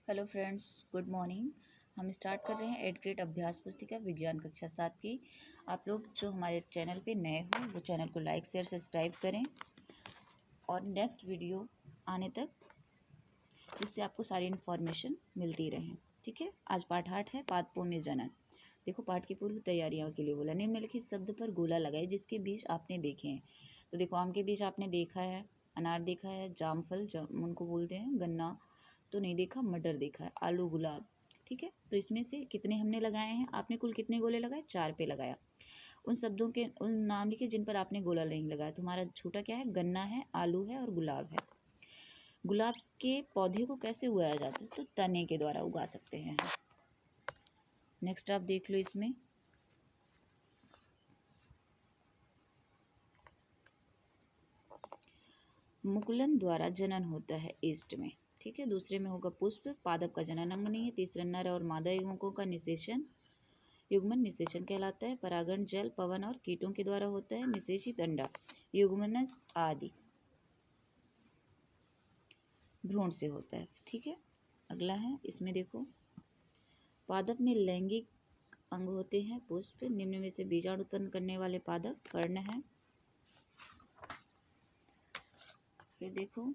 Hello friends, good morning. हम start कर रहे हैं 8th ग्रेड अभ्यास पुस्तिका विज्ञान कक्षा 7 की। आप लोग जो हमारे चैनल पे नए हो वो चैनल को लाइक शेयर सब्सक्राइब करें और नेक्स्ट वीडियो आने तक जिससे आपको सारी इन्फॉर्मेशन मिलती रहे। ठीक है, आज पाठ 8 है पादपों में जनन। देखो, पाठ की पूर्व तैयारियों के लिए बोला निम्नलिखित शब्द पर गोला लगाए जिसके बीज आपने देखे हैं। तो देखो, आम के बीज आपने देखा है, अनार देखा है, जामफल जामुन को बोलते हैं, गन्ना तो नहीं देखा, मटर देखा है, आलू गुलाब। ठीक है, तो इसमें से कितने हमने लगाए हैं? आपने कुल कितने गोले लगाए? 4 पे लगाया। उन शब्दों के उन नाम लिखे जिन पर आपने गोला नहीं लगाया। तुम्हारा छोटा क्या है? गन्ना है, आलू है और गुलाब है। गुलाब के पौधे को कैसे उगाया जाता है? तो तने के द्वारा उगा सकते हैं। नेक्स्ट आप देख लो, इसमें मुकुलन द्वारा जनन होता है ईस्ट में। ठीक है, दूसरे में होगा पुष्प, पादप का जनन अंग नहीं है। तीसरा नर और मादा युग्मकों का निषेचन, युग्मन निषेचन कहलाता है। परागण जल, पवन और कीटों के द्वारा होता है। निषेचित अंडा युग्मनज आदि भ्रूण से होता है। ठीक है, अगला है, इसमें देखो, पादप में लैंगिक अंग होते हैं। पुष्प, निम्न में से बीजाणु उत्पन्न करने वाले पादप कर्ण है। फिर देखो,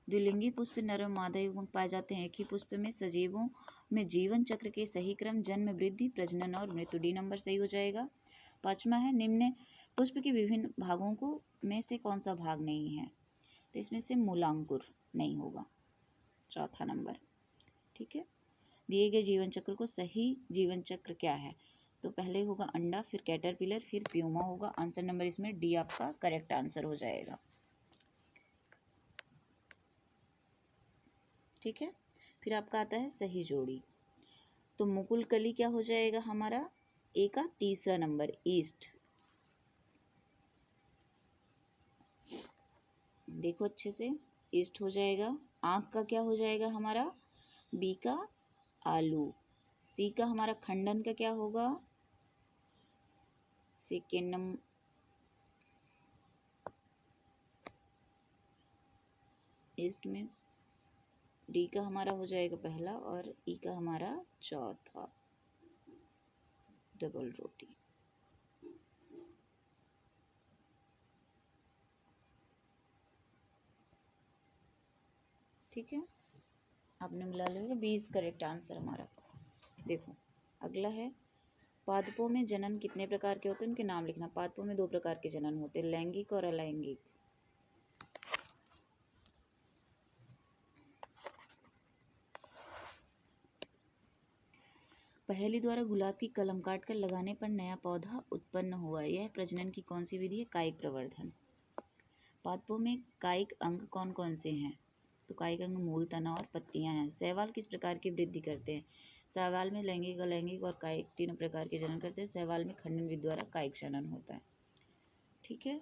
द्विलिंगी पुष्प नर और मादा युग्मक पाए जाते हैं। एक ही पुष्प में सजीवों में जीवन चक्र के सही क्रम जन्म, वृद्धि, प्रजनन और मृत्यु। डी नंबर सही हो जाएगा। 5वां है, निम्न पुष्प के विभिन्न भागों को में से कौन सा भाग नहीं है? तो इसमें से मूलांकुर नहीं होगा, 4था नंबर। ठीक है, दिए गए जीवन चक्र को सही जीवन चक्र क्या है? तो पहले होगा अंडा, फिर कैटरपिलर, फिर प्यूमा होगा। आंसर नंबर इसमें डी आपका करेक्ट आंसर हो जाएगा। ठीक है, फिर आपका आता है सही जोड़ी। तो मुकुल कली क्या हो जाएगा हमारा? ए का तीसरा नंबर ईस्ट। देखो अच्छे से, ईस्ट हो जाएगा। आंख का क्या हो जाएगा हमारा? बी का आलू। सी का हमारा खंडन का क्या होगा? सेकेंड नंबर ईस्ट में। डी का हमारा हो जाएगा पहला और ई का हमारा चौथा, डबल रोटी। ठीक है, आपने मिला लिया, 20 करेक्ट आंसर हमारा। देखो, अगला है, पादपों में जनन कितने प्रकार के होते हैं? उनके नाम लिखना। पादपों में 2 प्रकार के जनन होते हैं, लैंगिक और अलैंगिक। पहेली द्वारा गुलाब की कलम काटकर लगाने पर नया पौधा उत्पन्न हुआ। यह प्रजनन की कौन सी विधि है? कायिक प्रवर्धन। पादपों में कायिक अंग कौन कौन से हैं? तो कायिक अंग मूल, तना और पत्तियां हैं। शैवाल किस प्रकार की वृद्धि करते हैं? शैवाल में लैंगिक, अलैंगिक और कायिक तीनों प्रकार के जनन करते हैं। शैवाल में खंडन विधि द्वारा कायिक जनन होता है। ठीक है,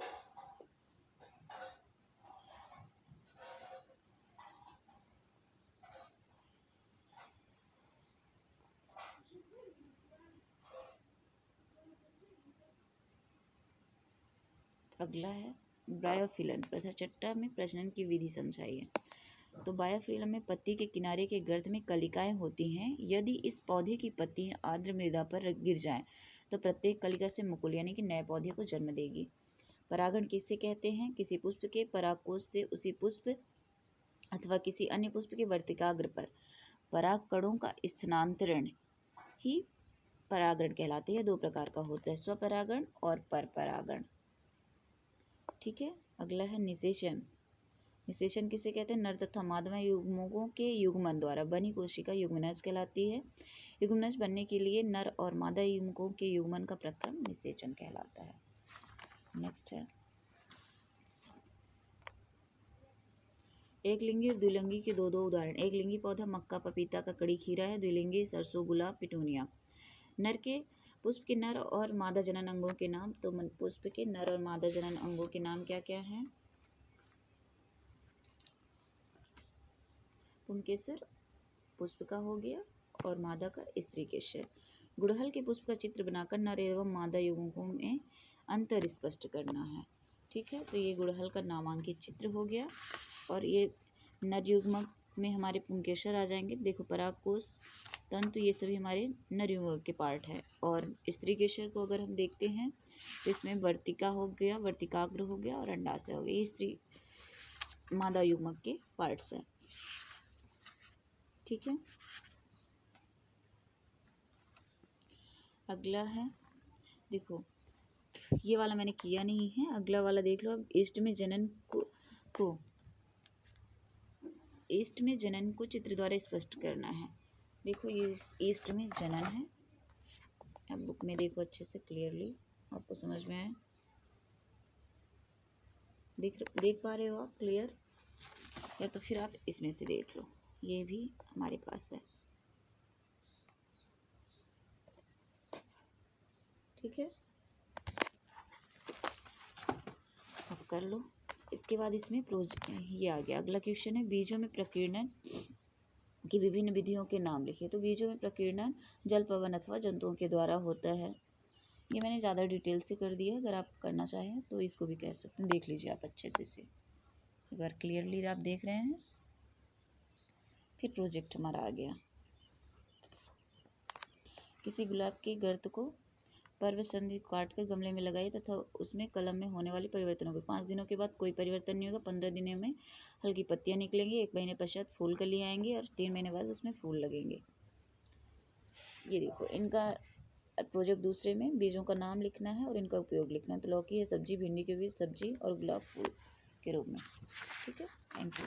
अगला है ब्रायोफिलन पथरचट्टा में प्रजनन की विधि समझाइए। तो बायोफिलम में पत्ती के किनारे के गर्त में कलिकाएं होती हैं। यदि इस पौधे की पत्तियां आर्द्र मृदा पर गिर जाएं तो प्रत्येक कलिका से मुकुल यानी कि नए पौधे को जन्म देगी। परागण किससे कहते हैं? किसी पुष्प के परागकोश से उसी पुष्प अथवा किसी अन्य पुष्प के वर्तिकाग्र पर पराग कणों का स्थानांतरण ही परागण कहलाते हैं। 2 प्रकार का होता है, स्वपरागण और परपरागण। ठीक है, अगला है निषेचन। निषेचन किसे कहते हैं? नर तथा मादा युग्मकों के युग्मन द्वारा बनी कोशिका युग्मनज कहलाती है। युग्मनज बनने के लिए नर और मादा युग्मकों के युग्मन का प्रक्रम निषेचन कहलाता है। नेक्स्ट है, एक लिंगी और द्विलिंगी के 2 उदाहरण। एक लिंगी पौधा मक्का, पपीता, ककड़ी, खीरा है। द्विलिंगी सरसों, गुलाब, पिटूनिया। नर के पुष्प के नर और मादा जनन अंगों के नाम। तो पुष्प के नर और मादा जनन अंगों के नाम क्या क्या हैं? पुंकेसर पुष्प का हो गया और मादा का स्त्री केसर। गुड़हल के पुष्प का चित्र बनाकर नर एवं मादा युग्मकों में अंतर स्पष्ट करना है। ठीक है, तो ये गुड़हल का नामांकित चित्र हो गया और ये नर युग्मक में हमारे पुंकेसर आ जाएंगे। देखो परागकोश, तंतु, ये सभी हमारे नर युग्मक के पार्ट है। और स्त्री केसर को अगर हम देखते हैं तो इसमें वर्तिका हो गया, वर्तिकाग्र हो गया और अंडाशय हो गया, ये स्त्री मादा युग्मक के पार्ट्स हैं। ठीक है, अगला है, देखो ये वाला मैंने किया नहीं है, अगला वाला देख लो। अब ईस्ट में जनन ईस्ट में जनन को चित्र द्वारा स्पष्ट करना है। देखो ये ईस्ट में जनन है, अब बुक में देखो अच्छे से क्लियरली आपको समझ में आए, देख पा रहे हो आप क्लियर, या तो फिर आप इसमें से देख लो, ये भी हमारे पास है। ठीक है, अब कर लो। इसके बाद इसमें ये आ गया। अगला क्वेश्चन है, बीजों में प्रकीर्णन की विभिन्न विधियों के नाम लिखिए। तो बीजों में प्रकीर्णन जल, पवन अथवा जंतुओं के द्वारा होता है। ये मैंने ज़्यादा डिटेल से कर दिया है, अगर आप करना चाहें तो इसको भी कह सकते हैं, देख लीजिए आप अच्छे से इसे, अगर क्लियरली आप देख रहे हैं। फिर प्रोजेक्ट हमारा आ गया, किसी गुलाब के गर्त को पर्व संधि काट कर गमले में लगाइए तथा उसमें कलम में होने वाली परिवर्तनों को 5 दिनों के बाद कोई परिवर्तन नहीं होगा, 15 दिनों में हल्की पत्तियां निकलेंगी, 1 महीने पश्चात फूल कली आएंगे और 3 महीने बाद उसमें फूल लगेंगे। ये देखो इनका प्रोजेक्ट दूसरे में बीजों का नाम लिखना है और इनका उपयोग लिखना है। तो लौकी है सब्जी, भिंडी के बीज सब्जी और गुलाब फूल के रूप में। ठीक है, थैंक यू।